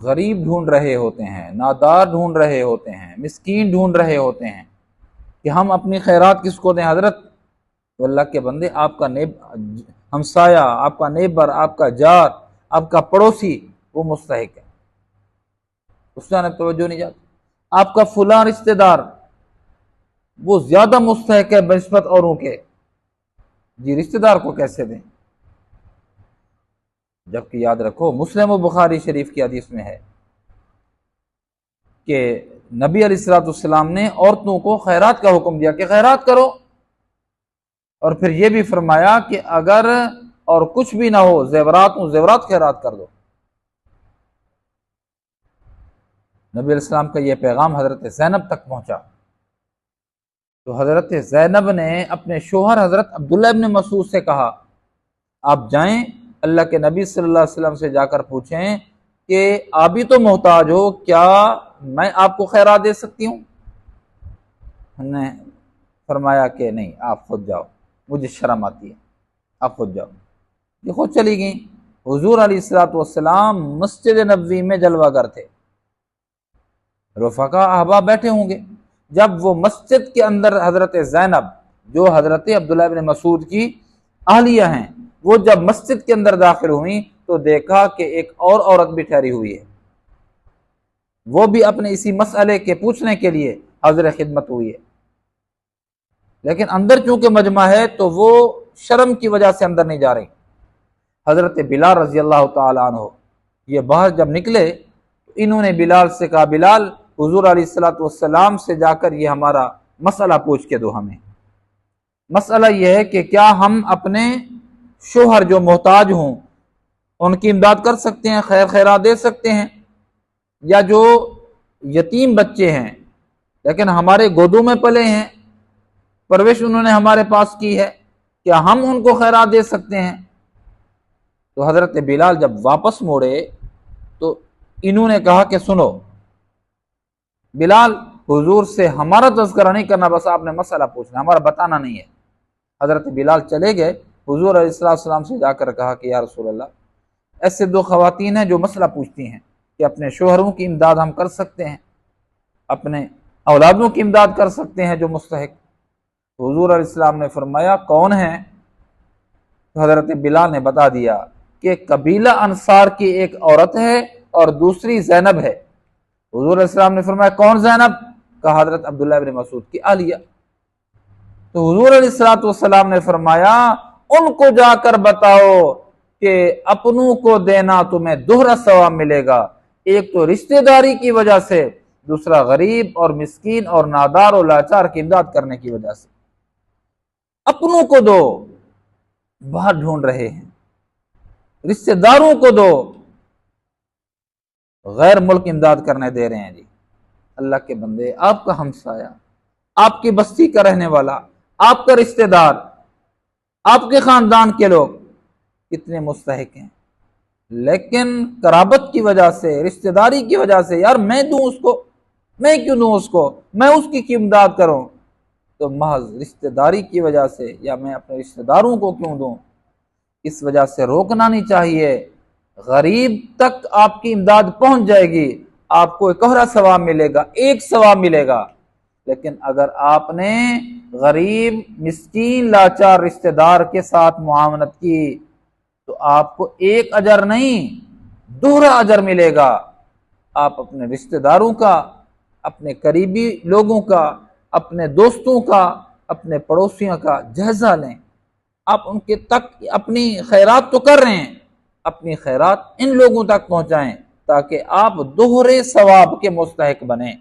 غریب ڈھونڈ رہے ہوتے ہیں، نادار ڈھونڈ رہے ہوتے ہیں، مسکین ڈھونڈ رہے ہوتے ہیں کہ ہم اپنی خیرات کس کو دیں حضرت؟ تو اللہ کے بندے، آپ کا ہمسایہ، آپ کا نیبر، آپ کا جار، آپ کا پڑوسی وہ مستحق ہے، اس کا توجہ نہیں جاتی۔ آپ کا فلاں رشتہ دار وہ زیادہ مستحق ہے بنسبت اوروں کے، جی رشتہ دار کو کیسے دیں؟ جبکہ یاد رکھو مسلم و بخاری شریف کی حدیث میں ہے کہ نبی علیہ الصلوۃ والسلام نے عورتوں کو خیرات کا حکم دیا کہ خیرات کرو، اور پھر یہ بھی فرمایا کہ اگر اور کچھ بھی نہ ہو زیورات خیرات کر دو۔ نبی علیہ السلام کا یہ پیغام حضرت زینب تک پہنچا، تو حضرت زینب نے اپنے شوہر حضرت عبداللہ ابن مسعود سے کہا آپ جائیں اللہ کے نبی صلی اللہ علیہ وسلم سے جا کر پوچھیں کہ آپ بھی تو محتاج ہو، کیا میں آپ کو خیرات دے سکتی ہوں؟ انہوں نے فرمایا کہ نہیں، آپ خود جاؤ، مجھے شرم آتی ہے، آپ خود جاؤ۔ یہ خود چلی گئیں۔ حضور علیہ الصلوۃ والسلام مسجد نبوی میں جلوہ گر تھے، رفقا احباب بیٹھے ہوں گے، جب وہ مسجد کے اندر حضرت زینب جو حضرت عبداللہ ابن مسعود کی اہلیہ ہیں، وہ جب مسجد کے اندر داخل ہوئیں تو دیکھا کہ ایک اور عورت بھی ٹھہری ہوئی ہے، وہ بھی اپنے اسی مسئلے کے پوچھنے کے لیے حاضر خدمت ہوئی ہے، لیکن اندر چونکہ مجمع ہے تو وہ شرم کی وجہ سے اندر نہیں جا رہی۔ حضرت بلال رضی اللہ تعالیٰ عنہ یہ باہر جب نکلے تو انہوں نے بلال سے کہا بلال حضور علیہ الصلوۃ والسلام سے جا کر یہ ہمارا مسئلہ پوچھ کے دو ہمیں۔ مسئلہ یہ ہے کہ کیا ہم اپنے شوہر جو محتاج ہوں ان کی امداد کر سکتے ہیں، خیرات دے سکتے ہیں، یا جو یتیم بچے ہیں لیکن ہمارے گودوں میں پلے ہیں، پرورش انہوں نے ہمارے پاس کی ہے، کیا ہم ان کو خیرات دے سکتے ہیں؟ تو حضرت بلال جب واپس موڑے تو انہوں نے کہا کہ سنو بلال، حضور سے ہمارا تذکرہ نہیں کرنا، بس آپ نے مسئلہ پوچھنا، ہمارا بتانا نہیں ہے۔ حضرت بلال چلے گئے، حضور علیہ السلام سے جا کر کہا کہ یا رسول اللہ، ایسے دو خواتین ہیں جو مسئلہ پوچھتی ہیں کہ اپنے شوہروں کی امداد ہم کر سکتے ہیں، اپنے اولادوں کی امداد کر سکتے ہیں جو مستحق۔ حضور علیہ السلام نے فرمایا کون ہیں؟ تو حضرت بلال نے بتا دیا کہ قبیلہ انصار کی ایک عورت ہے اور دوسری زینب ہے۔ حضور علیہ السلام نے فرمایا کون زینب؟ کہا حضرت عبداللہ ابن مسعود کی اہلیہ۔ تو حضور علیہ السلام نے فرمایا ان کو جا کر بتاؤ کہ اپنوں کو دینا تمہیں دوہرا ثواب ملے گا، ایک تو رشتہ داری کی وجہ سے، دوسرا غریب اور مسکین اور نادار اور لاچار کی امداد کرنے کی وجہ سے۔ اپنوں کو دو، باہر ڈھونڈ رہے ہیں، رشتہ داروں کو دو، غیر ملک امداد کرنے دے رہے ہیں۔ جی اللہ کے بندے، آپ کا ہمسایہ، آپ کی بستی کا رہنے والا، آپ کا رشتہ دار، آپ کے خاندان کے لوگ کتنے مستحق ہیں، لیکن قرابت کی وجہ سے، رشتہ داری کی وجہ سے، یار میں دوں اس کو، میں کیوں دوں اس کو، میں اس کی امداد کروں، تو محض رشتہ داری کی وجہ سے یا میں اپنے رشتہ داروں کو کیوں دوں، اس وجہ سے روکنا نہیں چاہیے۔ غریب تک آپ کی امداد پہنچ جائے گی، آپ کو ایک اور ثواب ملے گا، ایک ثواب ملے گا، لیکن اگر آپ نے غریب مسکین لاچار رشتہ دار کے ساتھ معاونت کی تو آپ کو ایک اجر نہیں، دوہرا اجر ملے گا۔ آپ اپنے رشتہ داروں کا، اپنے قریبی لوگوں کا، اپنے دوستوں کا، اپنے پڑوسیوں کا جائزہ لیں، آپ ان کے تک اپنی خیرات تو کر رہے ہیں، اپنی خیرات ان لوگوں تک پہنچائیں تاکہ آپ دوہرے ثواب کے مستحق بنیں۔